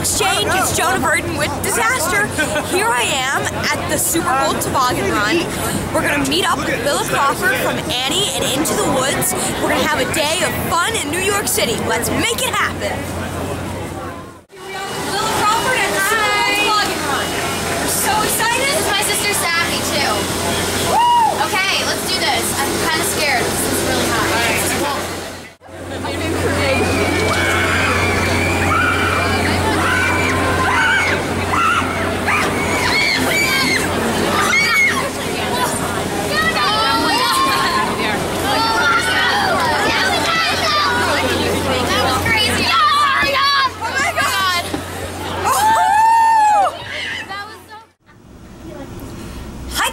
Exchange. It's Jonah Verdon with Disaster. Here I am at the Super Bowl toboggan run. We're going to meet up with Lilla Crawford from Annie and Into the Woods. We're going to have a day of fun in New York City. Let's make it happen. Lilla Crawford at the Super Bowl toboggan run. We're so excited. This is my sister Savvy too. Woo! Okay, let's do this. I'm kind of scared. This is really hot. I've been crazy.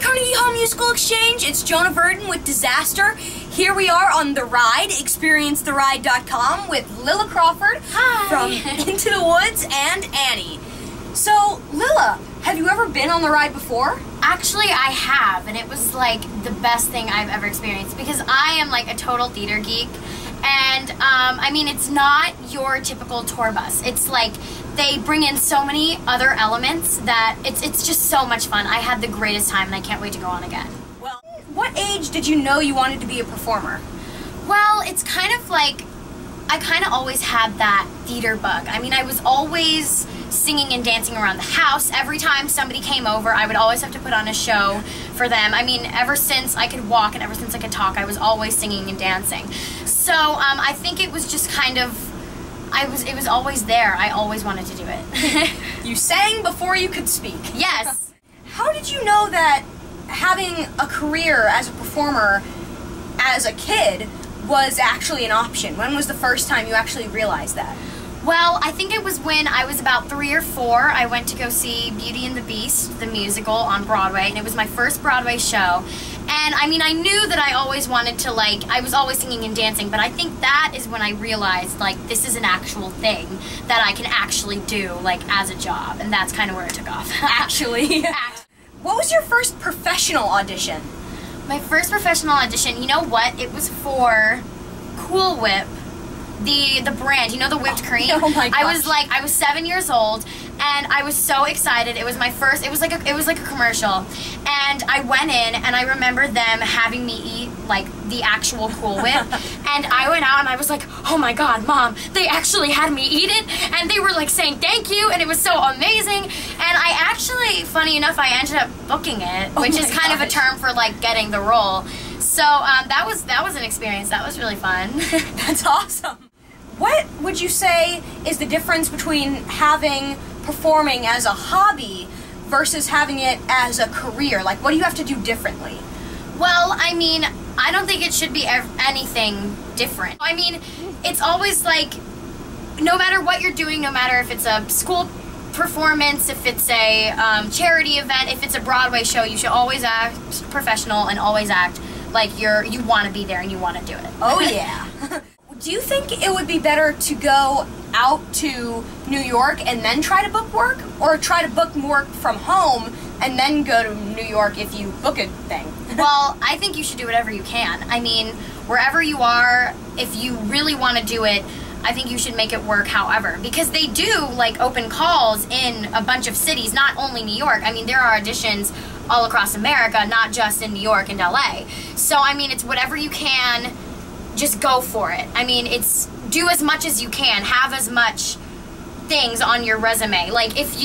Carnegie Hall Musical Exchange, it's Jonah Verdon with Disaster. Here we are on The Ride, experiencetheride.com with Lilla Crawford from Into the Woods and Annie. So, Lilla, have you ever been on The Ride before? Actually, I have, and it was like the best thing I've ever experienced because I am like a total theater geek. And, I mean, it's not your typical tour bus. It's like they bring in so many other elements that it's just so much fun. I had the greatest time, and I can't wait to go on again. Well, what age did you know you wanted to be a performer? Well, it's kind of like I kind of always had that theater bug. I mean, I was always singing and dancing around the house. Every time somebody came over, I would always have to put on a show for them. I mean, ever since I could walk and ever since I could talk, I was always singing and dancing. So I think it was just kind of, it was always there. I always wanted to do it. You sang before you could speak. Yes. How did you know that having a career as a performer as a kid was actually an option? When was the first time you actually realized that? Well, I think it was when I was about 3 or 4. I went to go see Beauty and the Beast, the musical, on Broadway, and it was my first Broadway show. And I mean, I knew that I always wanted to, like, I was always singing and dancing, but I think that is when I realized, like, this is an actual thing that I can actually do, like, as a job, and that's kind of where it took off. Actually. What was your first professional audition? My first professional audition, you know what? It was for Cool Whip. The brand, you know, the whipped cream. Oh my gosh. I was 7 years old, and I was so excited. It was my first. It was like a commercial, and I went in, and I remember them having me eat like the actual Cool Whip, and I went out and I was like, oh my God, Mom, they actually had me eat it, and they were like saying thank you, and it was so amazing. And I actually, funny enough, I ended up booking it, which is kind of a term for like getting the role. So that was an experience. That was really fun. That's awesome. What would you say is the difference between having performing as a hobby versus having it as a career? Like, what do you have to do differently? Well, I mean, I don't think it should be anything different. I mean, it's always like, no matter what you're doing, no matter if it's a school performance, if it's a charity event, if it's a Broadway show, you should always act professional and always act like you want to be there and you want to do it. Oh yeah. Do you think it would be better to go out to New York and then try to book work, or try to book work from home and then go to New York if you book a thing? Well, I think you should do whatever you can. I mean, wherever you are, if you really want to do it, I think you should make it work however. Because they do, like, open calls in a bunch of cities, not only New York. I mean, there are auditions all across America, not just in New York and LA. So, I mean, it's whatever you can. Just go for it. I mean, it's do as much as you can. Have as much things on your resume. Like, if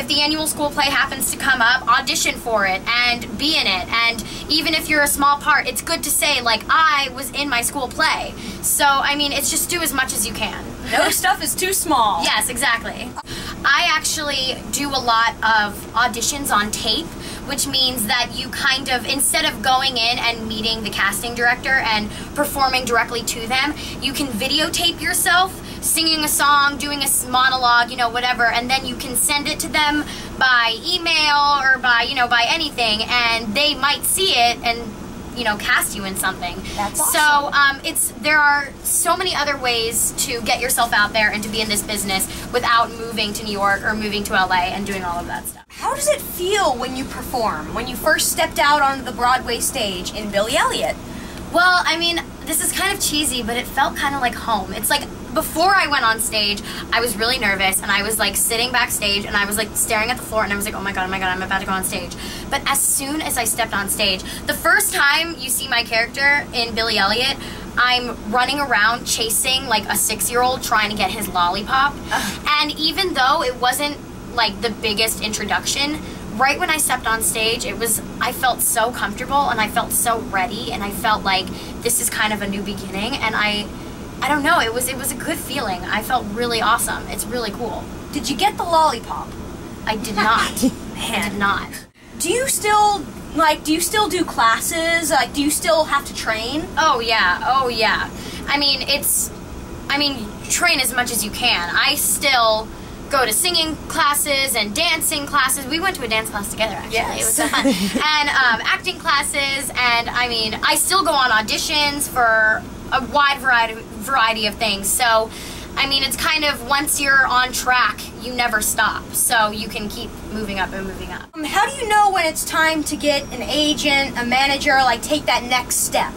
the annual school play happens to come up, audition for it and be in it. And even if you're a small part, it's good to say, like, I was in my school play. So, I mean, it's just do as much as you can. No stuff is too small. Yes, exactly. I actually do a lot of auditions on tape, which means that you kind of, instead of going in and meeting the casting director and performing directly to them, you can videotape yourself singing a song, doing a monologue, you know, whatever, and then you can send it to them by email or by, you know, by anything, and they might see it and, you know, cast you in something. That's awesome. So there are so many other ways to get yourself out there and to be in this business without moving to New York or moving to LA and doing all of that stuff. How does it feel when you perform, when you first stepped out onto the Broadway stage in Billy Elliot? Well, I mean, this is kind of cheesy, but it felt kind of like home. It's like before I went on stage, I was really nervous, and I was like sitting backstage, and I was like staring at the floor, and I was like, oh my god, I'm about to go on stage. But as soon as I stepped on stage, the first time you see my character in Billy Elliot, I'm running around chasing like a 6-year-old trying to get his lollipop. And even though it wasn't like the biggest introduction, right when I stepped on stage, I felt so comfortable, and I felt so ready, and I felt like this is kind of a new beginning, and I don't know, it was a good feeling. I felt really awesome. It's really cool. Did you get the lollipop? I did not. Man. I did not. Do you still do classes? Like, do you still have to train? Oh yeah. I mean, train as much as you can. I still go to singing classes and dancing classes. We went to a dance class together, actually. Yes. It was so fun. And acting classes, and I mean, I still go on auditions for a wide variety of things. So, I mean, it's kind of, once you're on track, you never stop. So you can keep moving up and moving up. How do you know when it's time to get an agent, a manager, like take that next step?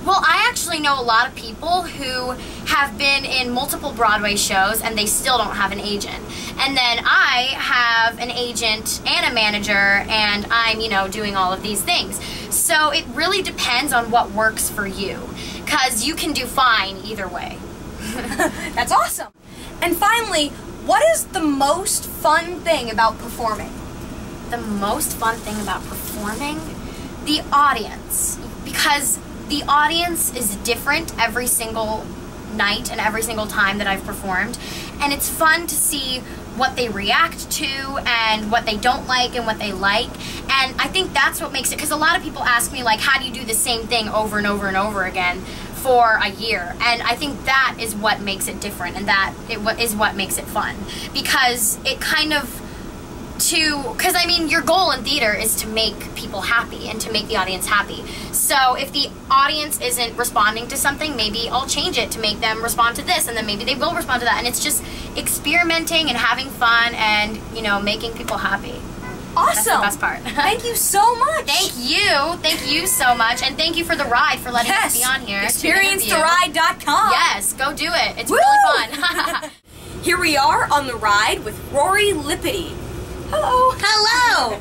Well, I actually know a lot of people who have been in multiple Broadway shows and they still don't have an agent. And then I have an agent and a manager, and I'm, doing all of these things. So it really depends on what works for you, because you can do fine either way. That's awesome. And finally, what is the most fun thing about performing? The most fun thing about performing? The audience. Because the audience is different every single night and every single time that I've performed, and it's fun to see what they react to and what they don't like and what they like. And I think that's what makes it, because a lot of people ask me, like, how do you do the same thing over and over and over again for a year? And I think that is what makes it different, and that is what makes it fun, because it kind of because I mean, your goal in theater is to make people happy and to make the audience happy. So if the audience isn't responding to something, maybe I'll change it to make them respond to this, and then maybe they will respond to that. And it's just experimenting and having fun and, making people happy. Awesome. That's the best part. Thank you so much. Thank you so much, and thank you for the ride, for letting us be on here. ExperienceTheRide.com. Yes, go do it. It's really fun. Here we are on the ride with Rory Lipede. Hello. Hello.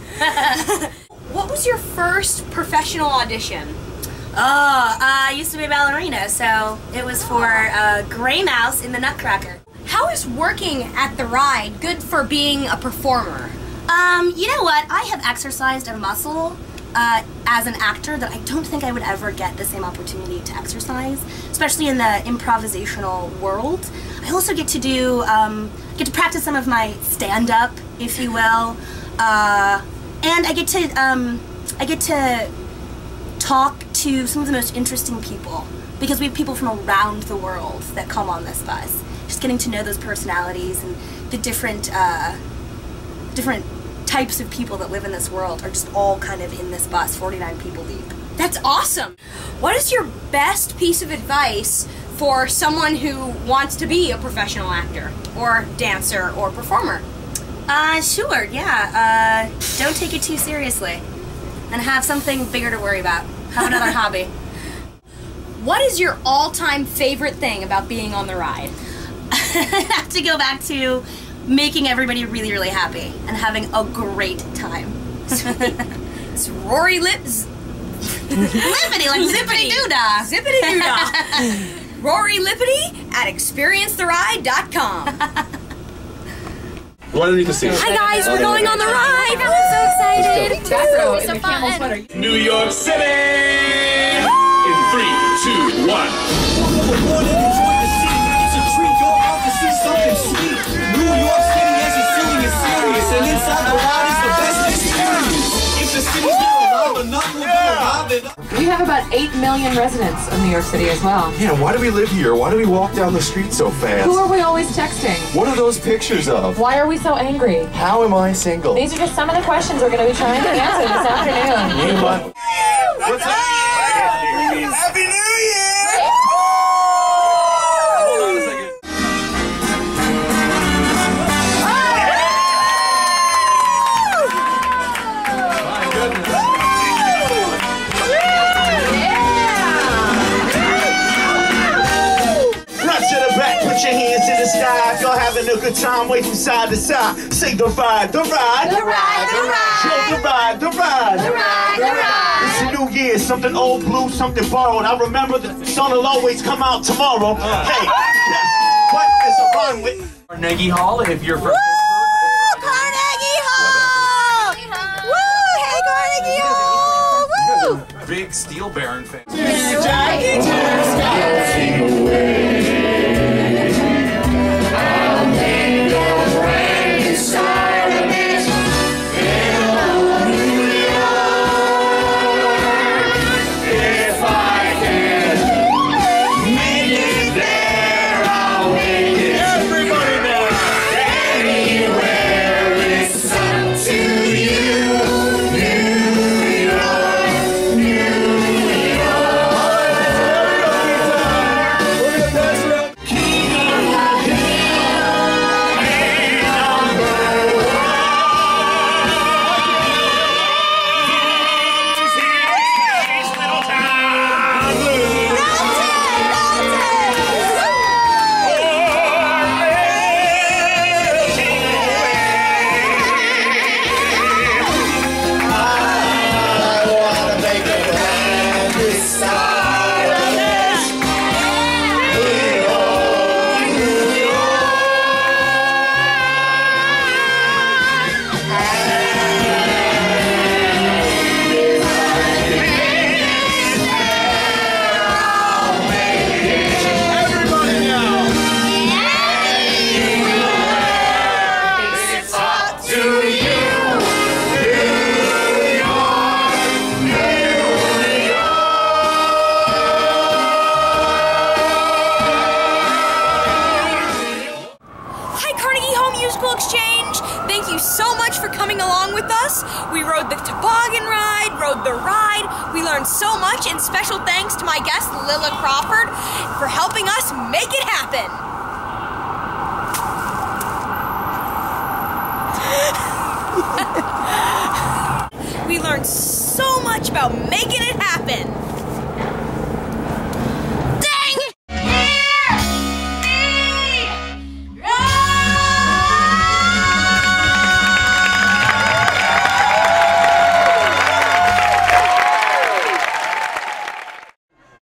What was your first professional audition? I used to be a ballerina, so it was for Gray Mouse in the Nutcracker. How is working at the ride good for being a performer? You know what? I have exercised a muscle as an actor that I don't think I would ever get the same opportunity to exercise, especially in the improvisational world. I also get to do, get to practice some of my stand-up, if you will, and I get to talk to some of the most interesting people, because we have people from around the world that come on this bus. Just getting to know those personalities and the different types of people that live in this world are just all kind of in this bus, 49 people deep. That's awesome. What is your best piece of advice for someone who wants to be a professional actor or dancer or performer? Sure, yeah. Don't take it too seriously and have something bigger to worry about. Have another hobby. What is your all-time favorite thing about being on the ride? I have to go back to making everybody really, really happy and having a great time. It's Rory Lipede, like zippity-doo-dah. Zippity-doo-dah. Rory Lipede at ExperienceTheRide.com. What do I need to see? Hi guys, we're going on the ride. I'm so excited. Let's So fun. New York City! In 3, 2, 1. Something sweet. New York City as you're feeling is serious, and inside the ride is the best experience. If the city's not alive enough, we're gonna rob it. We have about 8 million residents of New York City as well. Yeah, why do we live here? Why do we walk down the street so fast? Who are we always texting? What are those pictures of? Why are we so angry? How am I single? These are just some of the questions we're going to be trying to answer this afternoon. You know what? What's up? Happy New Year! Hold on a second. Put your having a good time, way from side to side. Say the ride, the ride, the ride, the ride. Yo, the ride, the ride, the ride, the ride. It's a new year, something old blue, something borrowed. I remember the sun will always come out tomorrow. Hey, what is a rhyme with? Carnegie Hall, if you're from Woo! Carnegie Hall! Woo! Hey, Carnegie Hall! Woo! big Steel Baron fan. Musical Exchange. Thank you so much for coming along with us. We rode the toboggan ride, rode the ride. We learned so much, and special thanks to my guest, Lilla Crawford, for helping us make it happen. We learned so much about making it happen.